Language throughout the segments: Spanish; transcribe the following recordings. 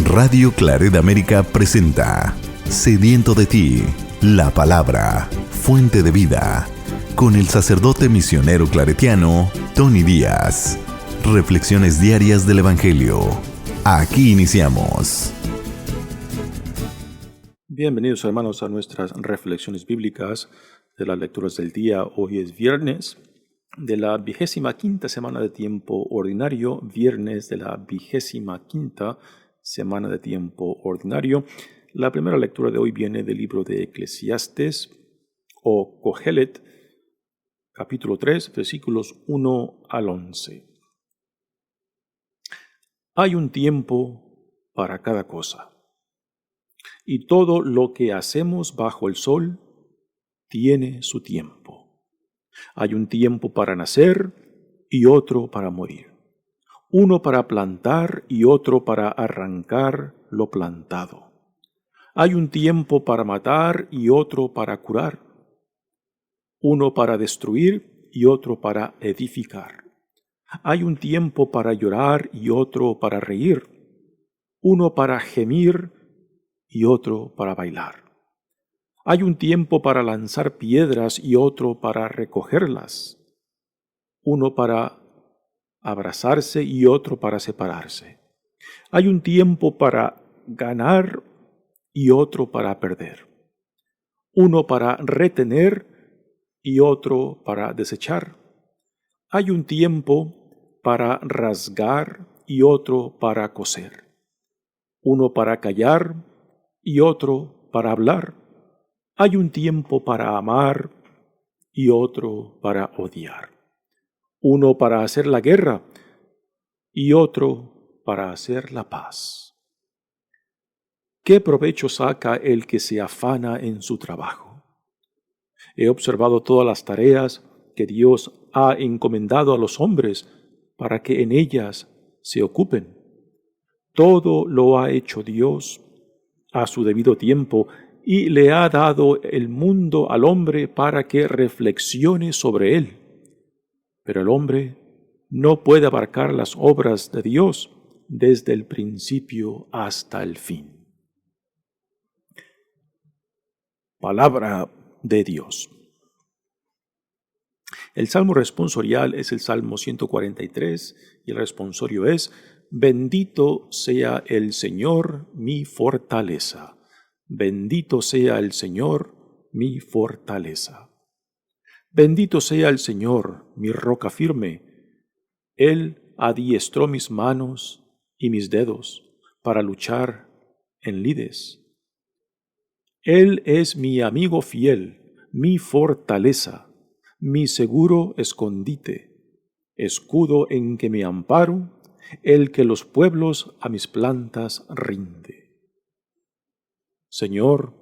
Radio Claret América presenta Sediento de ti, la palabra, fuente de vida, con el sacerdote misionero claretiano, Tony Díaz. Reflexiones diarias del Evangelio. Aquí iniciamos. Bienvenidos, hermanos, a nuestras reflexiones bíblicas de las lecturas del día. Hoy es viernes de la 25ª semana de tiempo ordinario, viernes de la 25ª semana de tiempo ordinario. La primera lectura de hoy viene del libro de Eclesiastés o Cogelet, capítulo 3, versículos 1 al 11. Hay un tiempo para cada cosa, y todo lo que hacemos bajo el sol tiene su tiempo. Hay un tiempo para nacer y otro para morir, uno para plantar y otro para arrancar lo plantado. Hay un tiempo para matar y otro para curar, uno para destruir y otro para edificar. Hay un tiempo para llorar y otro para reír, uno para gemir y otro para bailar. Hay un tiempo para lanzar piedras y otro para recogerlas, uno para abrazarse y otro para separarse. Hay un tiempo para ganar y otro para perder, uno para retener y otro para desechar. Hay un tiempo para rasgar y otro para coser, uno para callar y otro para hablar. Hay un tiempo para amar y otro para odiar, uno para hacer la guerra y otro para hacer la paz. ¿Qué provecho saca el que se afana en su trabajo? He observado todas las tareas que Dios ha encomendado a los hombres para que en ellas se ocupen. Todo lo ha hecho Dios a su debido tiempo y le ha dado el mundo al hombre para que reflexione sobre él. Pero el hombre no puede abarcar las obras de Dios desde el principio hasta el fin. Palabra de Dios. El salmo responsorial es el Salmo 143 y el responsorio es: Bendito sea el Señor, mi fortaleza. Bendito sea el Señor, mi fortaleza. Bendito sea el Señor, mi roca firme. Él adiestró mis manos y mis dedos para luchar en lides. Él es mi amigo fiel, mi fortaleza, mi seguro escondite, escudo en que me amparo, el que los pueblos a mis plantas rinde. Señor,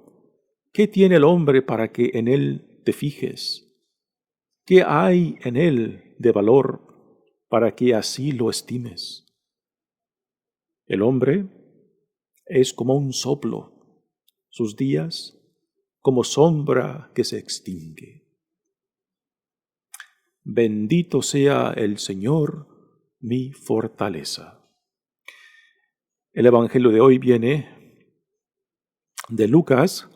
¿qué tiene el hombre para que en él te fijes? ¿Qué hay en él de valor para que así lo estimes? El hombre es como un soplo, sus días como sombra que se extingue. Bendito sea el Señor, mi fortaleza. El Evangelio de hoy viene de Lucas,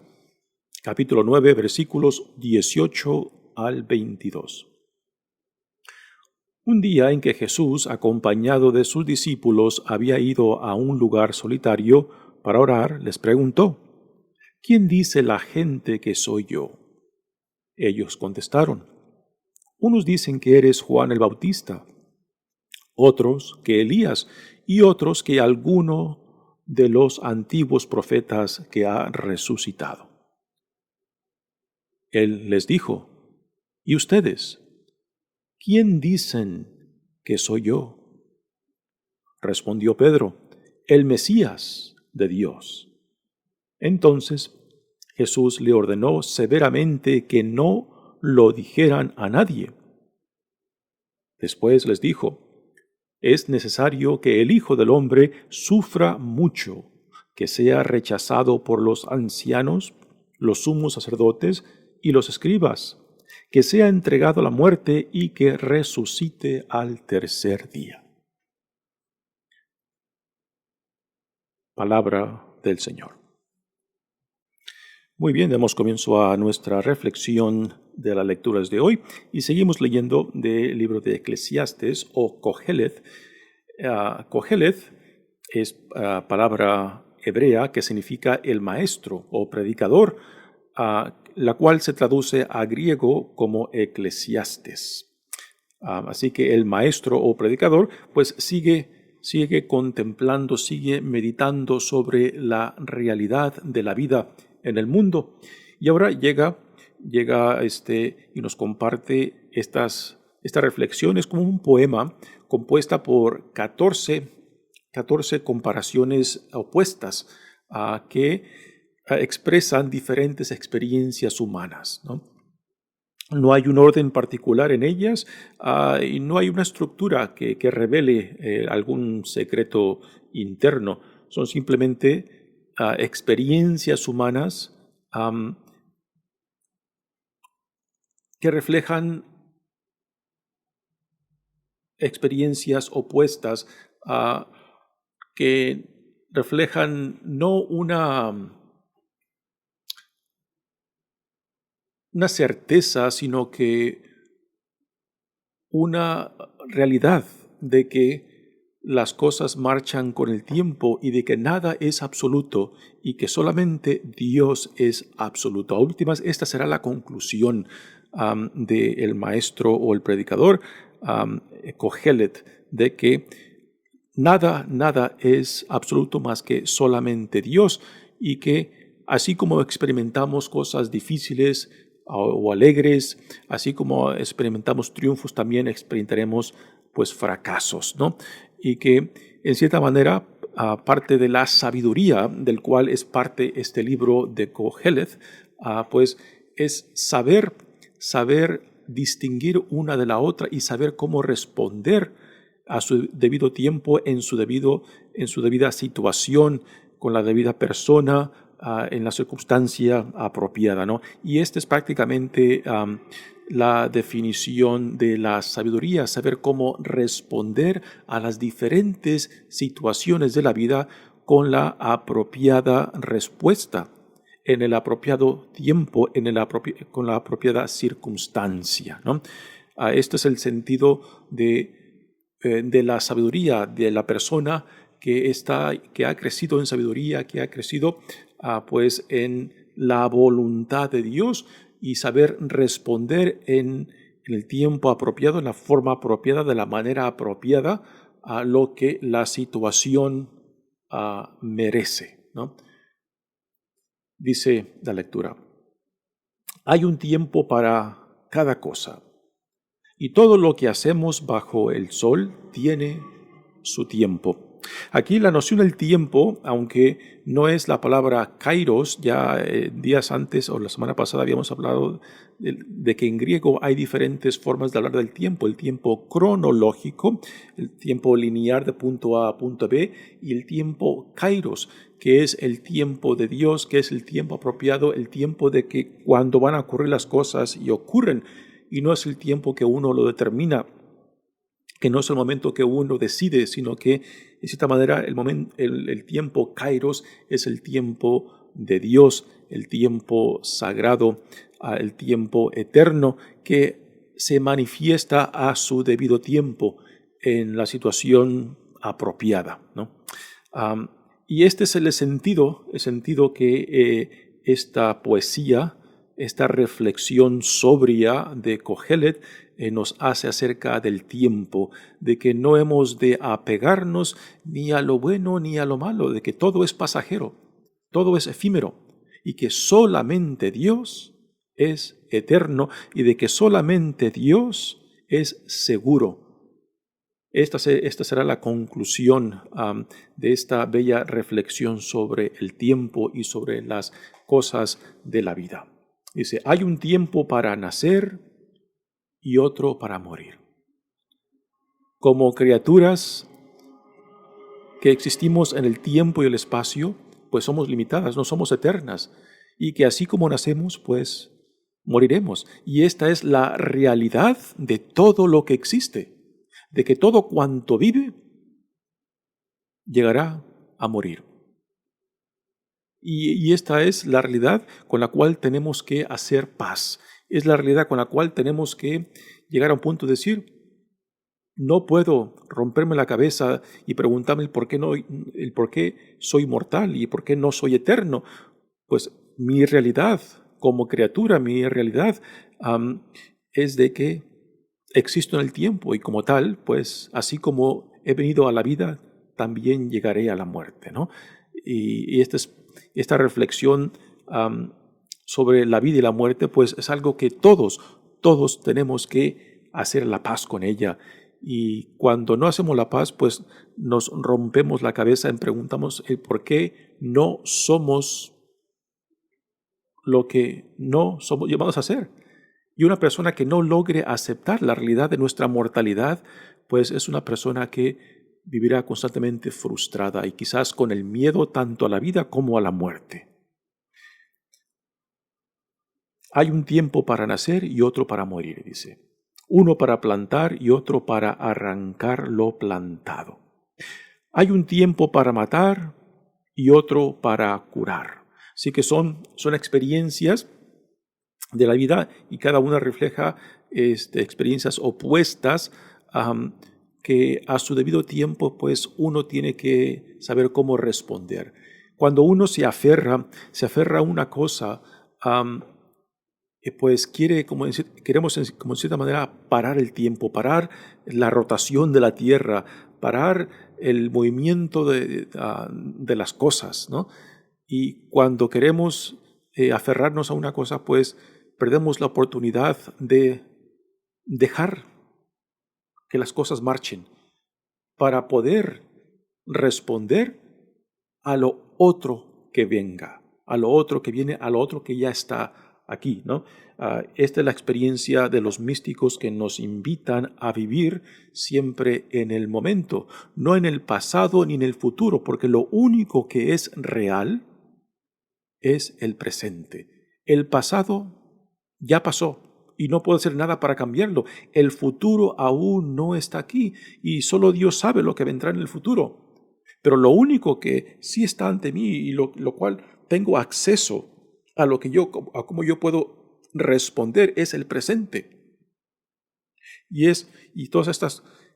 capítulo 9, versículos 18 al 22. Un día en que Jesús, acompañado de sus discípulos, había ido a un lugar solitario para orar, les preguntó: ¿Quién dice la gente que soy yo? Ellos contestaron: unos dicen que eres Juan el Bautista, otros que Elías y otros que alguno de los antiguos profetas que ha resucitado. Él les dijo: ¿Y ustedes? ¿Quién dicen que soy yo? Respondió Pedro: el Mesías de Dios. Entonces Jesús le ordenó severamente que no lo dijeran a nadie. Después les dijo: es necesario que el Hijo del Hombre sufra mucho, que sea rechazado por los ancianos, los sumos sacerdotes y los escribas, que sea entregado a la muerte y que resucite al tercer día. palabra del Señor. Muy bien, damos comienzo a nuestra reflexión de las lecturas de hoy y seguimos leyendo del libro de Eclesiastes o Coheleth. Coheleth es palabra hebrea que significa el maestro o predicador, la cual se traduce a griego como Eclesiastes. Así que el maestro o predicador pues sigue contemplando, sigue meditando sobre la realidad de la vida en el mundo. Y ahora llega y nos comparte estas reflexiones como un poema compuesta por 14 comparaciones opuestas que expresan diferentes experiencias humanas, ¿no? No hay un orden particular en ellas y no hay una estructura que revele algún secreto interno. Son simplemente experiencias humanas que reflejan experiencias opuestas que reflejan no una certeza, sino que una realidad de que las cosas marchan con el tiempo y de que nada es absoluto y que solamente Dios es absoluto. A últimas, esta será la conclusión del maestro o el predicador, Coheleth, de que nada es absoluto más que solamente Dios, y que así como experimentamos cosas difíciles o alegres, así como experimentamos triunfos, también experimentaremos pues fracasos, ¿no? Y que en cierta manera parte de la sabiduría del cual es parte este libro de Coheleth, pues es saber distinguir una de la otra y saber cómo responder a su debido tiempo, en su debida situación, con la debida persona, en la circunstancia apropiada, ¿no? Y esta es prácticamente la definición de la sabiduría, saber cómo responder a las diferentes situaciones de la vida con la apropiada respuesta, en el apropiado tiempo, con la apropiada circunstancia, ¿no? Este es el sentido de la sabiduría de la persona que ha crecido en sabiduría, que ha crecido pues en la voluntad de Dios, y saber responder en el tiempo apropiado, en la forma apropiada, de la manera apropiada a lo que la situación merece, ¿no? Dice la lectura: hay un tiempo para cada cosa, y todo lo que hacemos bajo el sol tiene su tiempo. Aquí la noción del tiempo, aunque no es la palabra kairos, ya días antes o la semana pasada habíamos hablado de que en griego hay diferentes formas de hablar del tiempo: el tiempo cronológico, el tiempo lineal de punto A a punto B, y el tiempo kairos, que es el tiempo de Dios, que es el tiempo apropiado, el tiempo de que cuando van a ocurrir las cosas y ocurren, y no es el tiempo que uno lo determina, que no es el momento que uno decide, sino que de cierta manera el tiempo kairos es el tiempo de Dios, el tiempo sagrado, el tiempo eterno, que se manifiesta a su debido tiempo en la situación apropiada, ¿no? Y este es el sentido que esta poesía, esta reflexión sobria de Coheleth nos hace acerca del tiempo, de que no hemos de apegarnos ni a lo bueno ni a lo malo, de que todo es pasajero, todo es efímero, y que solamente Dios es eterno, y de que solamente Dios es seguro. Esta será la conclusión de esta bella reflexión sobre el tiempo y sobre las cosas de la vida. Dice: hay un tiempo para nacer y otro para morir. Como criaturas que existimos en el tiempo y el espacio, pues somos limitadas, no somos eternas, y que así como nacemos, pues moriremos. Y esta es la realidad de todo lo que existe, de que todo cuanto vive llegará a morir. Y esta es la realidad con la cual tenemos que hacer paz. Es la realidad con la cual tenemos que llegar a un punto de decir, no puedo romperme la cabeza y preguntarme el por qué soy mortal y por qué no soy eterno. Pues mi realidad como criatura, mi realidad es de que existo en el tiempo y como tal, pues así como he venido a la vida, también llegaré a la muerte, ¿no? Y esta reflexión sobre la vida y la muerte, pues es algo que todos tenemos que hacer la paz con ella. Y cuando no hacemos la paz, pues nos rompemos la cabeza y preguntamos el por qué no somos lo que no somos llamados a ser. Y una persona que no logre aceptar la realidad de nuestra mortalidad, pues es una persona que vivirá constantemente frustrada y quizás con el miedo tanto a la vida como a la muerte. Hay un tiempo para nacer y otro para morir, dice. Uno para plantar y otro para arrancar lo plantado. Hay un tiempo para matar y otro para curar. Así que son experiencias de la vida y cada una refleja experiencias opuestas que a su debido tiempo pues uno tiene que saber cómo responder. Cuando uno se aferra a una cosa, pues queremos como en cierta manera parar el tiempo, parar la rotación de la tierra, parar el movimiento de las cosas, ¿no? Y cuando queremos aferrarnos a una cosa, pues perdemos la oportunidad de dejar que las cosas marchen para poder responder a lo otro que venga, a lo otro que viene, a lo otro que ya está aquí, ¿no? Esta es la experiencia de los místicos que nos invitan a vivir siempre en el momento, no en el pasado ni en el futuro, porque lo único que es real es el presente. El pasado ya pasó y no puedo hacer nada para cambiarlo. El futuro aún no está aquí y solo Dios sabe lo que vendrá en el futuro. Pero lo único que sí está ante mí y lo cual tengo acceso a cómo yo puedo responder es el presente. Y todas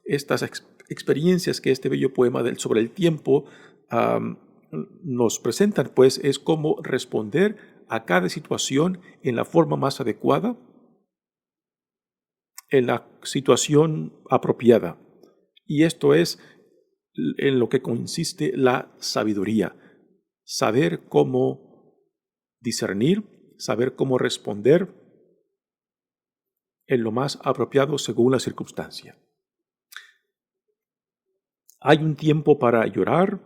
estas experiencias que este bello poema sobre el tiempo nos presentan, pues es cómo responder a cada situación en la forma más adecuada, en la situación apropiada. Y esto es en lo que consiste la sabiduría. Saber cómo discernir, saber cómo responder en lo más apropiado según la circunstancia. Hay un tiempo para llorar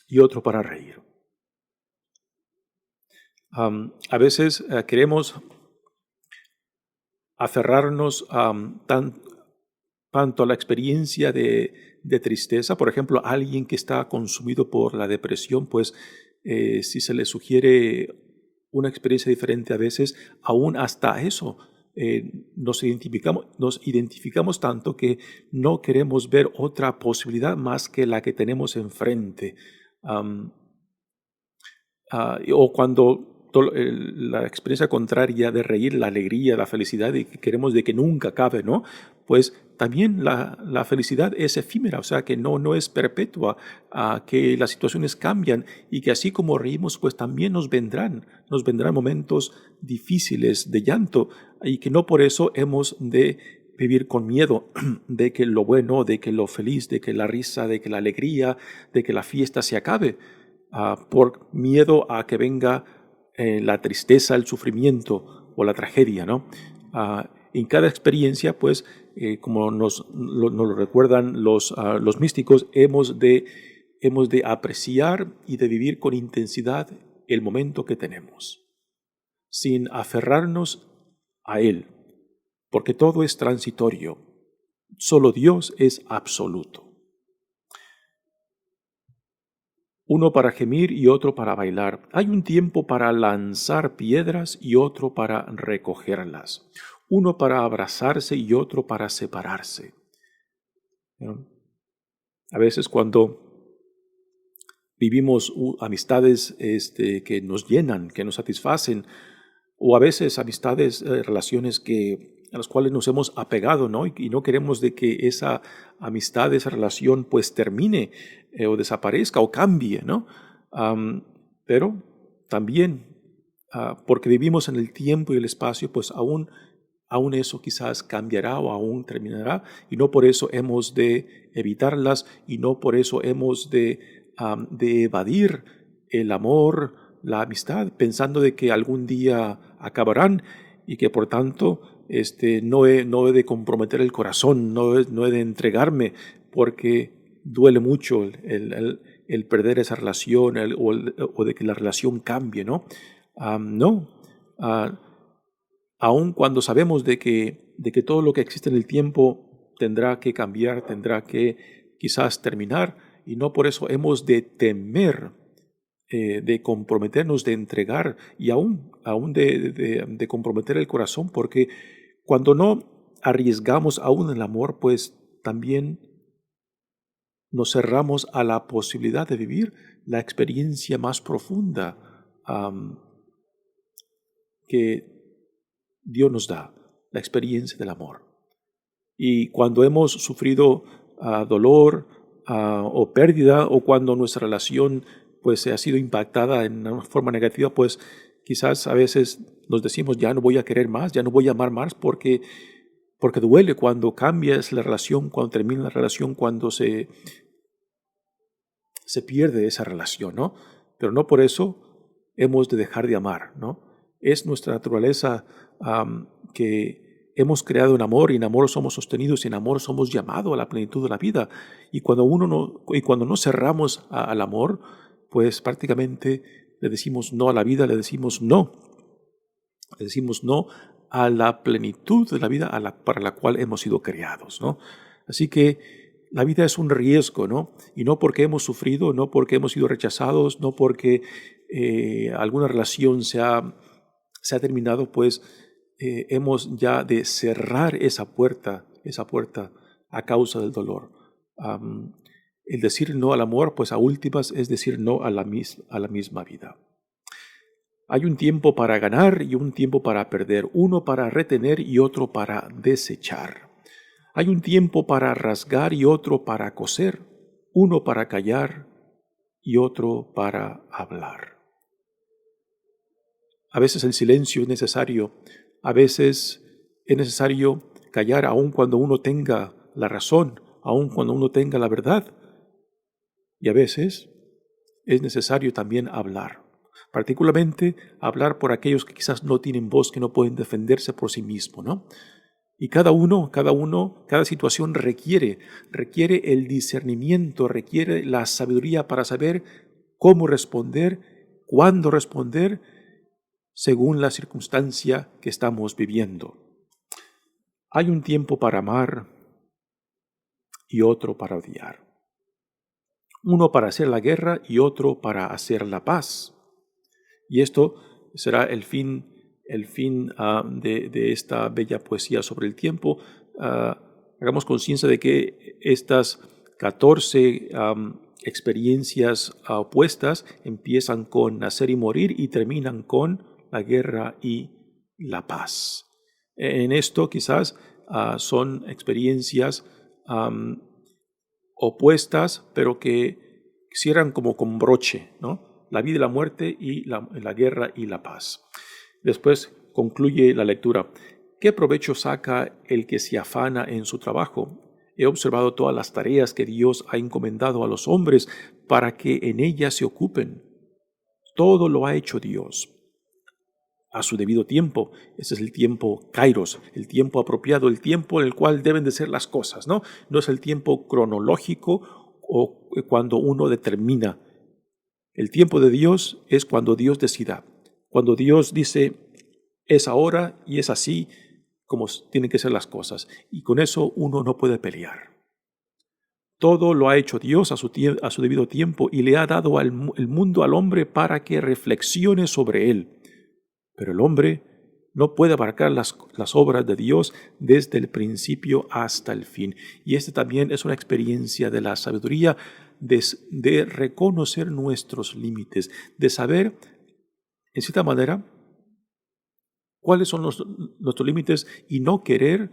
y otro para reír. A veces queremos aferrarnos tanto a la experiencia de tristeza. Por ejemplo, alguien que está consumido por la depresión, pues si se le sugiere una experiencia diferente a veces, aún hasta eso nos identificamos tanto que no queremos ver otra posibilidad más que la que tenemos enfrente. O cuando la experiencia contraria de reír, la alegría, la felicidad, y que queremos de que nunca acabe, ¿no? Pues también la felicidad es efímera, o sea, que no es perpetua, que las situaciones cambian y que así como reímos, pues también nos vendrán momentos difíciles de llanto y que no por eso hemos de vivir con miedo de que lo bueno, de que lo feliz, de que la risa, de que la alegría, de que la fiesta se acabe, por miedo a que venga la tristeza, el sufrimiento o la tragedia, ¿no? En cada experiencia, pues, como nos lo recuerdan los místicos, hemos de apreciar y de vivir con intensidad el momento que tenemos, sin aferrarnos a él, porque todo es transitorio. Solo Dios es absoluto. Uno para gemir y otro para bailar. Hay un tiempo para lanzar piedras y otro para recogerlas. Uno para abrazarse y otro para separarse. A veces cuando Vivimos amistades que nos llenan, que nos satisfacen, o a veces amistades, relaciones a las cuales nos hemos apegado, ¿no? Y no queremos de que esa amistad, esa relación, pues termine o desaparezca o cambie, ¿no? Pero también, porque vivimos en el tiempo y el espacio, pues aún eso quizás cambiará o aún terminará, y no por eso hemos de evitarlas, y no por eso hemos de evadir el amor, la amistad, pensando de que algún día acabarán y que por tanto no he de comprometer el corazón, no he de entregarme, porque duele mucho el perder esa relación o de que la relación cambie, ¿no? No. Aun cuando sabemos de que todo lo que existe en el tiempo tendrá que cambiar, tendrá que quizás terminar, y no por eso hemos de temer de comprometernos, de entregar y aún de comprometer el corazón, porque cuando no arriesgamos aún el amor, pues también nos cerramos a la posibilidad de vivir la experiencia más profunda que Dios nos da, la experiencia del amor. Y cuando hemos sufrido dolor o pérdida, o cuando nuestra relación pues ha sido impactada en una forma negativa, pues quizás a veces nos decimos, ya no voy a querer más, ya no voy a amar más, porque duele cuando cambias la relación, cuando termina la relación, cuando se pierde esa relación, ¿no? Pero no por eso hemos de dejar de amar, ¿no? Es nuestra naturaleza que hemos creado en amor, y en amor somos sostenidos, y en amor somos llamados a la plenitud de la vida. Y cuando no cerramos al amor, pues prácticamente le decimos no a la vida, le decimos no a la plenitud de la vida para la cual hemos sido creados, ¿no? Así que la vida es un riesgo, ¿no? Y no porque hemos sufrido, no porque hemos sido rechazados, no porque alguna relación se ha terminado, pues hemos ya de cerrar esa puerta a causa del dolor. El decir no al amor, pues a últimas es decir no a la misma vida. Hay un tiempo para ganar y un tiempo para perder, uno para retener y otro para desechar. Hay un tiempo para rasgar y otro para coser, uno para callar y otro para hablar. A veces el silencio es necesario, a veces es necesario callar aun cuando uno tenga la razón, aun cuando uno tenga la verdad. Y a veces es necesario también hablar, particularmente hablar por aquellos que quizás no tienen voz, que no pueden defenderse por sí mismos, ¿no? Y cada situación requiere el discernimiento, requiere la sabiduría para saber cómo responder, cuándo responder, según la circunstancia que estamos viviendo. Hay un tiempo para amar y otro para odiar. Uno para hacer la guerra y otro para hacer la paz. Y esto será el fin de esta bella poesía sobre el tiempo. Hagamos conciencia de que estas 14 experiencias opuestas empiezan con nacer y morir y terminan con la guerra y la paz. En esto quizás son experiencias opuestas, pero que cierran como con broche, ¿no? La vida y la muerte, y la guerra y la paz. Después concluye la lectura. ¿Qué provecho saca el que se afana en su trabajo? He observado todas las tareas que Dios ha encomendado a los hombres para que en ellas se ocupen. Todo lo ha hecho Dios a su debido tiempo. Ese es el tiempo kairos, el tiempo apropiado, el tiempo en el cual deben de ser las cosas, ¿no? No es el tiempo cronológico o cuando uno determina. El tiempo de Dios es cuando Dios decida. Cuando Dios dice, es ahora y es así como tienen que ser las cosas. Y con eso uno no puede pelear. Todo lo ha hecho Dios a su debido tiempo, y le ha dado el mundo al hombre para que reflexione sobre él. Pero el hombre no puede abarcar las obras de Dios desde el principio hasta el fin. Y también es una experiencia de la sabiduría de reconocer nuestros límites, de saber, en cierta manera, cuáles son nuestros límites y no querer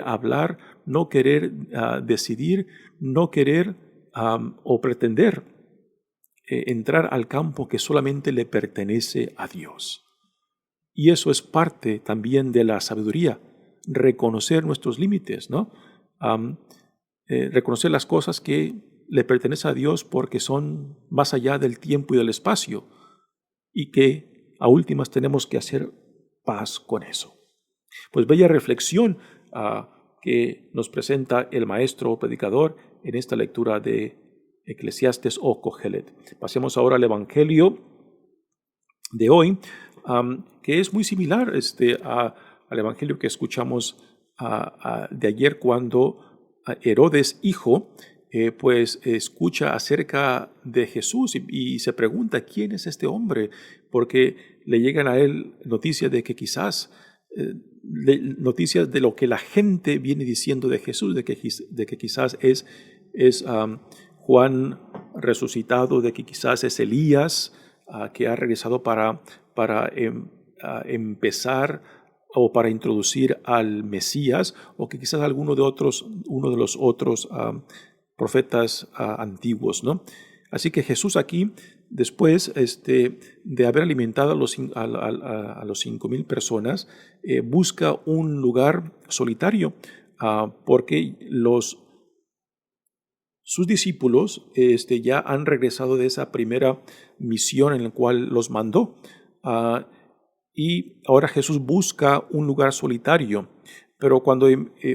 hablar, no querer decidir, no querer o pretender entrar al campo que solamente le pertenece a Dios. Y eso es parte también de la sabiduría, reconocer nuestros límites, ¿no? Reconocer las cosas que le pertenecen a Dios porque son más allá del tiempo y del espacio y que a últimas tenemos que hacer paz con eso. Pues bella reflexión que nos presenta el maestro predicador en esta lectura de Eclesiastes o Cogelet. Pasemos ahora al Evangelio de hoy, que es muy similar al Evangelio que escuchamos de ayer, cuando Herodes, hijo, pues escucha acerca de Jesús y se pregunta quién es este hombre, porque le llegan a él noticias de que quizás noticias de lo que la gente viene diciendo de Jesús, de que quizás es Juan resucitado, de que quizás es Elías que ha regresado para empezar o para introducir al Mesías, o que quizás uno de los otros profetas antiguos, ¿no? Así que Jesús aquí, después de haber alimentado a los 5,000 personas, busca un lugar solitario, porque sus discípulos ya han regresado de esa primera misión en la cual los mandó. Y ahora Jesús busca un lugar solitario, pero cuando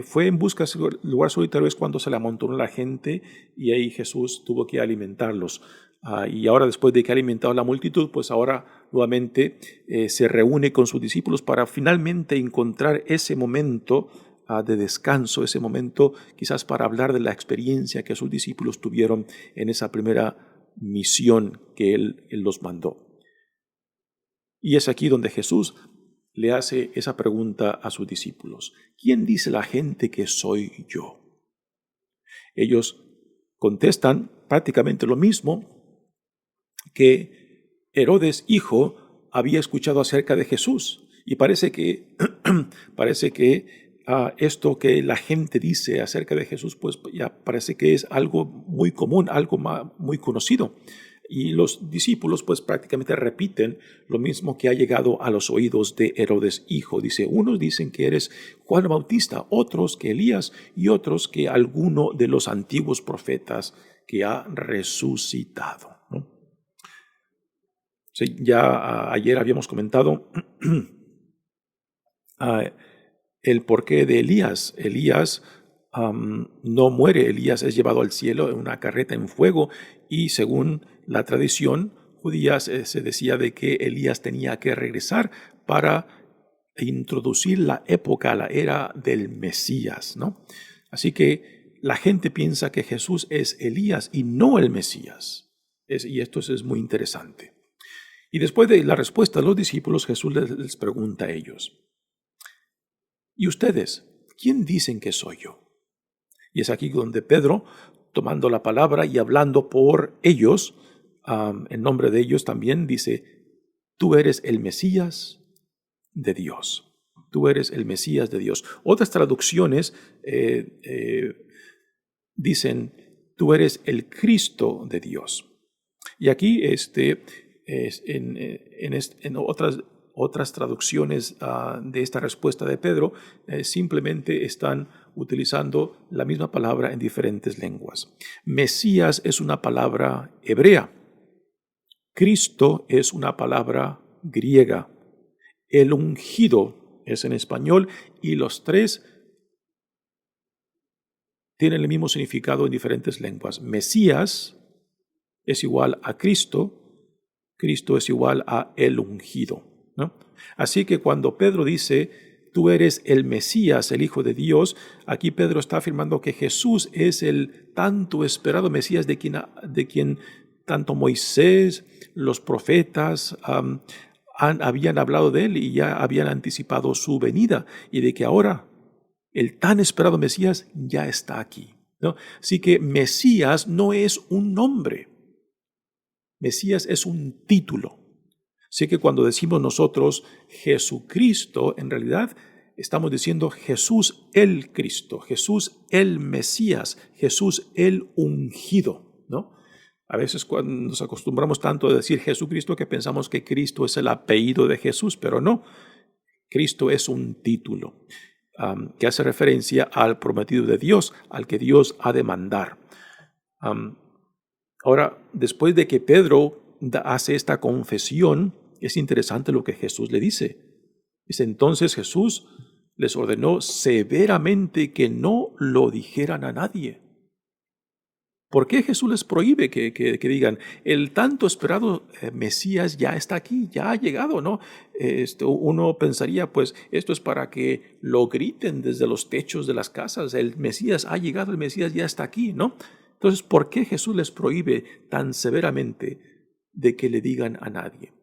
fue en busca de ese lugar solitario es cuando se le amontonó la gente y ahí Jesús tuvo que alimentarlos. Y ahora, después de que ha alimentado a la multitud, pues ahora nuevamente se reúne con sus discípulos para finalmente encontrar ese momento de descanso, ese momento quizás para hablar de la experiencia que sus discípulos tuvieron en esa primera misión que Él los mandó. Y es aquí donde Jesús le hace esa pregunta a sus discípulos: ¿quién dice la gente que soy yo? Ellos contestan prácticamente lo mismo que Herodes, hijo, había escuchado acerca de Jesús. Y parece que esto que la gente dice acerca de Jesús, pues ya parece que es algo muy común, algo muy conocido. Y los discípulos pues prácticamente repiten lo mismo que ha llegado a los oídos de Herodes, hijo. Dice, unos dicen que eres Juan el Bautista, otros que Elías y otros que alguno de los antiguos profetas que ha resucitado, ¿no? Sí, ya ayer habíamos comentado el porqué de Elías. Elías no muere, Elías es llevado al cielo en una carreta en fuego, y según la tradición judía se decía de que Elías tenía que regresar para introducir la era del Mesías, ¿no? Así que la gente piensa que Jesús es Elías y no el Mesías. Y esto es muy interesante. Y después de la respuesta de los discípulos, Jesús les pregunta a ellos: ¿y ustedes, quién dicen que soy yo? Y es aquí donde Pedro, tomando la palabra y hablando por ellos, en nombre de ellos también, dice: tú eres el Mesías de Dios. Tú eres el Mesías de Dios. Otras traducciones dicen: tú eres el Cristo de Dios. Y aquí en otras traducciones de esta respuesta de Pedro simplemente están utilizando la misma palabra en diferentes lenguas. Mesías es una palabra hebrea. Cristo es una palabra griega. El ungido es en español, y los tres tienen el mismo significado en diferentes lenguas. Mesías es igual a Cristo, Cristo es igual a el ungido, ¿no? Así que cuando Pedro dice: tú eres el Mesías, el Hijo de Dios, aquí Pedro está afirmando que Jesús es el tanto esperado Mesías de quien tanto Moisés, los profetas habían hablado de él y ya habían anticipado su venida, y de que ahora el tan esperado Mesías ya está aquí. ¿no? Así que Mesías no es un nombre, Mesías es un título. Así que cuando decimos nosotros Jesucristo, en realidad estamos diciendo Jesús el Cristo, Jesús el Mesías, Jesús el ungido, ¿no? A veces cuando nos acostumbramos tanto a decir Jesucristo que pensamos que Cristo es el apellido de Jesús, pero no. Cristo es un título que hace referencia al prometido de Dios, al que Dios ha de mandar. Ahora, después de que Pedro hace esta confesión, es interesante lo que Jesús le dice. Dice, entonces Jesús les ordenó severamente que no lo dijeran a nadie. ¿Por qué Jesús les prohíbe que digan, el tanto esperado Mesías ya está aquí, ya ha llegado, ¿no? Uno pensaría, pues, esto es para que lo griten desde los techos de las casas, el Mesías ha llegado, el Mesías ya está aquí, ¿no? Entonces, ¿por qué Jesús les prohíbe tan severamente de que le digan a nadie?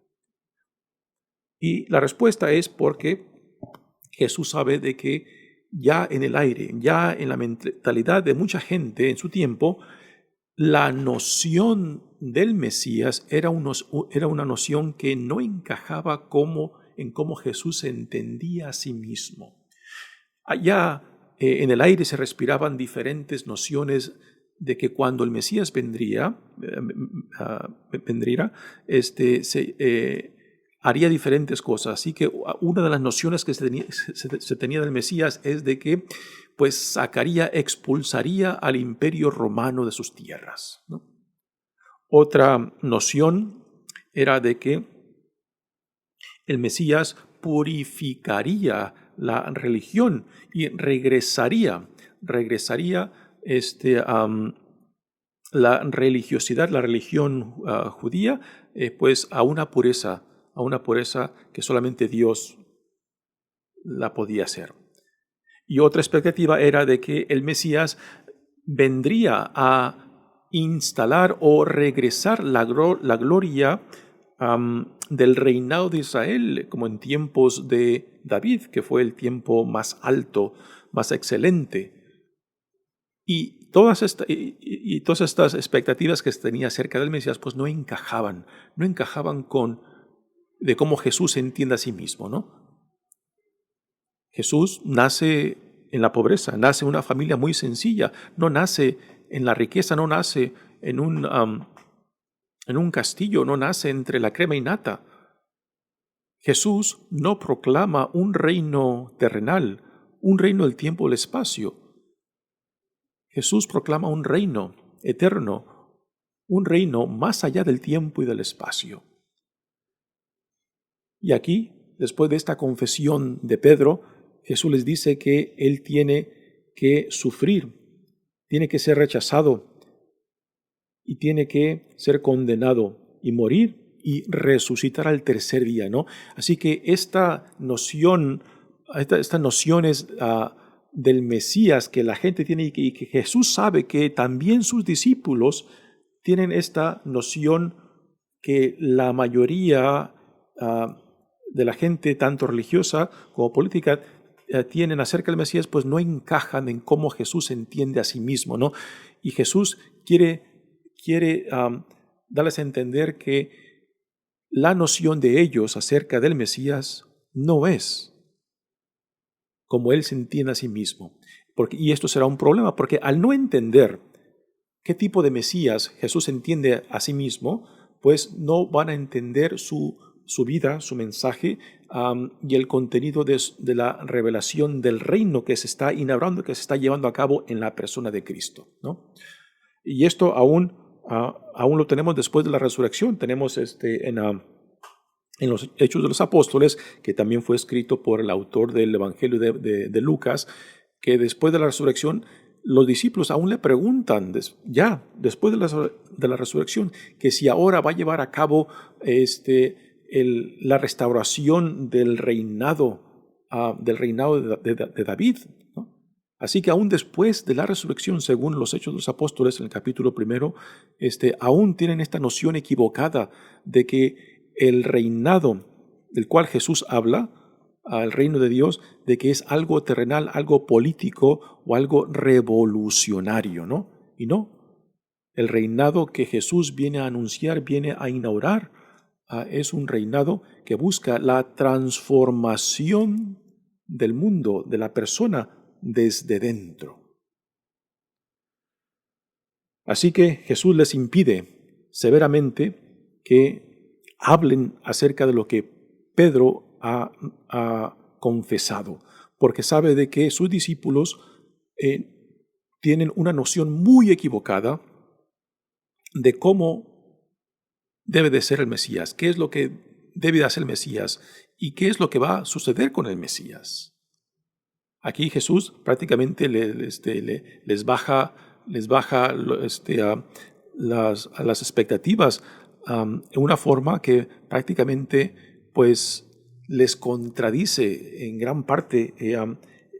Y la respuesta es porque Jesús sabe de que ya en el aire, ya en la mentalidad de mucha gente en su tiempo, la noción del Mesías era una noción que no encajaba en cómo Jesús se entendía a sí mismo. Allá en el aire se respiraban diferentes nociones de que cuando el Mesías vendría, haría diferentes cosas. Así que una de las nociones que se tenía del Mesías es de que pues expulsaría al imperio romano de sus tierras, ¿no? Otra noción era de que el Mesías purificaría la religión y regresaría la religiosidad, la religión judía, pues a una pureza que solamente Dios la podía hacer. Y otra expectativa era de que el Mesías vendría a instalar o regresar la gloria del reinado de Israel, como en tiempos de David, que fue el tiempo más alto, más excelente. Y todas estas expectativas que se tenía acerca del Mesías, pues no encajaban de cómo Jesús se entiende a sí mismo, ¿no? Jesús nace en la pobreza, nace en una familia muy sencilla, no nace en la riqueza, no nace en un castillo, no nace entre la crema y nata. Jesús no proclama un reino terrenal, un reino del tiempo y el espacio. Jesús proclama un reino eterno, un reino más allá del tiempo y del espacio. Y aquí, después de esta confesión de Pedro, Jesús les dice que Él tiene que sufrir, tiene que ser rechazado y tiene que ser condenado y morir y resucitar al tercer día, ¿no? Así que estas nociones del Mesías que la gente tiene y que Jesús sabe que también sus discípulos tienen esta noción que la mayoría de la gente, tanto religiosa como política, tienen acerca del Mesías, pues no encajan en cómo Jesús entiende a sí mismo, ¿no? Y Jesús quiere darles a entender que la noción de ellos acerca del Mesías no es como Él se entiende a sí mismo. Y esto será un problema, porque al no entender qué tipo de Mesías Jesús entiende a sí mismo, pues no van a entender su vida, su mensaje y el contenido de la revelación del reino que se está inaugurando, que se está llevando a cabo en la persona de Cristo, ¿no? Y esto aún lo tenemos después de la resurrección. Tenemos en los Hechos de los Apóstoles, que también fue escrito por el autor del Evangelio de Lucas, que después de la resurrección los discípulos aún le preguntan, después de la resurrección, que si ahora va a llevar a cabo la restauración del reinado de David, ¿no? Así que aún después de la resurrección, según los Hechos de los Apóstoles, en el capítulo 1, aún tienen esta noción equivocada de que el reinado del cual Jesús habla al reino de Dios de que es algo terrenal, algo político o algo revolucionario, ¿no? Y no. El reinado que Jesús viene a anunciar, viene a inaugurar, es un reinado que busca la transformación del mundo, de la persona, desde dentro. Así que Jesús les impide severamente que hablen acerca de lo que Pedro ha confesado, porque sabe de que sus discípulos tienen una noción muy equivocada de cómo debe de ser el Mesías, qué es lo que debe de hacer el Mesías y qué es lo que va a suceder con el Mesías. Aquí Jesús prácticamente les baja las expectativas en una forma que prácticamente pues les contradice en gran parte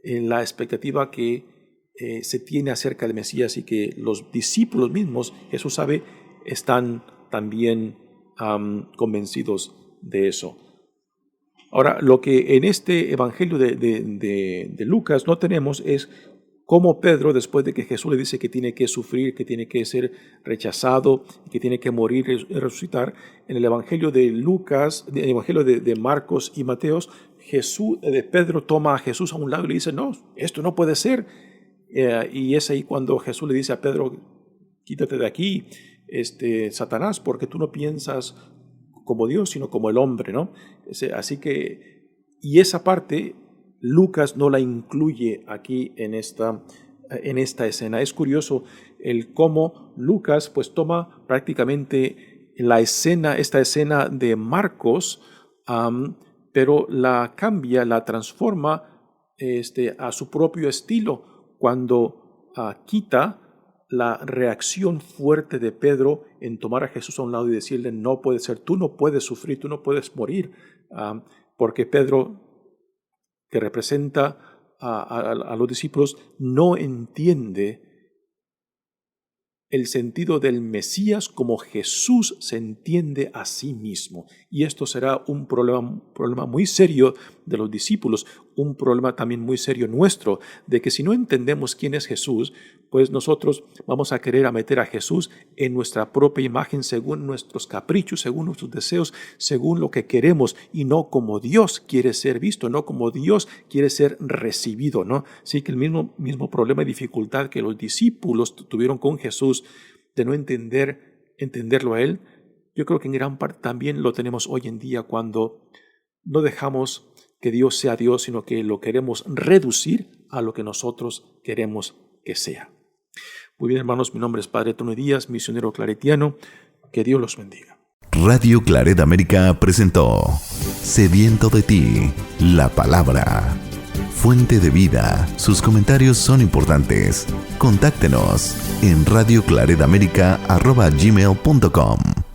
en la expectativa que se tiene acerca del Mesías y que los discípulos mismos, Jesús sabe, están también convencidos de eso. Ahora, lo que en este evangelio de Lucas no tenemos es cómo Pedro, después de que Jesús le dice que tiene que sufrir, que tiene que ser rechazado, que tiene que morir y resucitar, en el evangelio de Lucas, en el evangelio de Marcos y Mateos, Pedro toma a Jesús a un lado y le dice, no, esto no puede ser. Y es ahí cuando Jesús le dice a Pedro, quítate de aquí, Satanás, porque tú no piensas como Dios, sino como el hombre, ¿no? Así que, y esa parte Lucas no la incluye aquí en esta escena. Es curioso el cómo Lucas pues toma prácticamente esta escena de Marcos, pero la cambia, la transforma a su propio estilo cuando quita la reacción fuerte de Pedro en tomar a Jesús a un lado y decirle, no puede ser, tú no puedes sufrir, tú no puedes morir, porque Pedro, que representa a los discípulos, no entiende el sentido del Mesías como Jesús se entiende a sí mismo. Y esto será un problema muy serio de los discípulos, un problema también muy serio nuestro, de que si no entendemos quién es Jesús, pues nosotros vamos a querer meter a Jesús en nuestra propia imagen, según nuestros caprichos, según nuestros deseos, según lo que queremos, y no como Dios quiere ser visto, no como Dios quiere ser recibido, ¿no? Sí, que el mismo problema y dificultad que los discípulos tuvieron con Jesús de no entenderlo a Él, yo creo que en gran parte también lo tenemos hoy en día cuando no dejamos que Dios sea Dios, sino que lo queremos reducir a lo que nosotros queremos que sea. Muy bien, hermanos, mi nombre es Padre Tony Díaz, misionero claretiano. Que Dios los bendiga. Radio Claret América presentó Sediento de ti, la palabra. Fuente de vida. Sus comentarios son importantes. Contáctenos en radioclaretamerica@gmail.com.